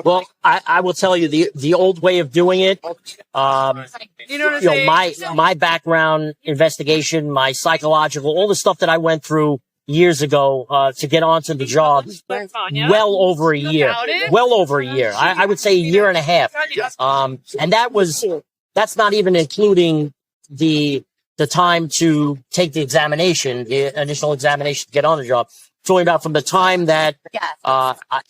Well, I will tell you the old way of doing it. My background investigation, my psychological, all the stuff that I went through years ago to get onto the job, well over a year. I would say a year and a half. And that's not even including the time to take the examination, the initial examination to get on the job. Talking about from the time that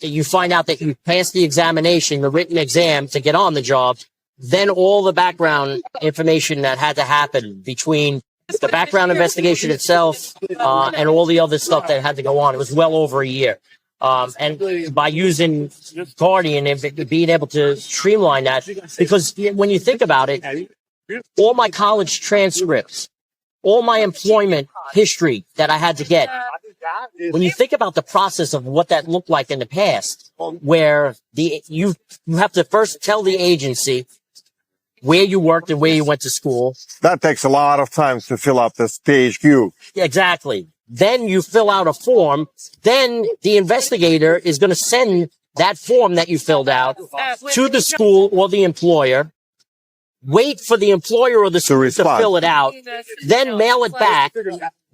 you find out that you passed the examination, the written exam to get on the job, then all the background information that had to happen between the background investigation itself and all the other stuff that had to go on. It was well over a year. And by using Guardian and being able to streamline that, because when you think about it, all my college transcripts, all my employment history that I had to get, when you think about the process of what that looked like in the past, where you have to first tell the agency where you worked and where you went to school. That takes a lot of time to fill out this THQ. Exactly. Then you fill out a form. Then the investigator is going to send that form that you filled out to the school or the employer. Wait for the employer or the school to fill it out, then mail it back.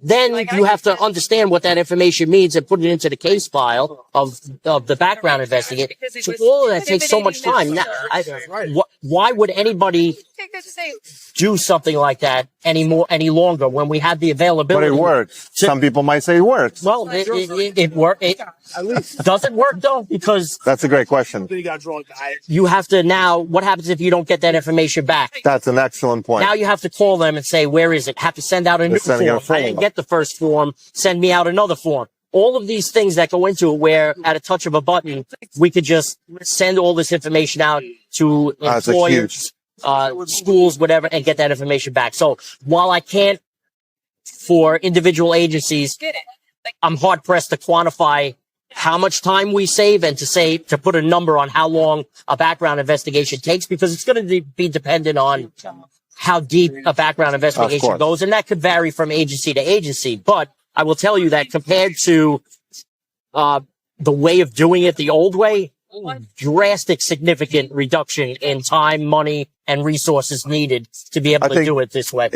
Then you have to understand what that information means and put it into the case file of the background investigation. So all of that takes so much time. Now, why would anybody do something like that any longer when we have the availability? But it works. Some people might say it works. Well, it works. Does it work though? Because that's a great question. You have to now. What happens if you don't get that information back? That's an excellent point. Now you have to call them and say, "Where is it?" Have to send out a new form. I didn't get the first form. Send me out another form. All of these things that go into it, where at a touch of a button, we could just send all this information out to employers, schools, whatever, and get that information back. So while I can't, for individual agencies, I'm hard pressed to quantify how much time we save and to put a number on how long a background investigation takes, because it's going to be dependent on how deep a background investigation goes. And that could vary from agency to agency. But I will tell you that compared to the way of doing it the old way, drastic, significant reduction in time, money, and resources needed to be able to do it this way.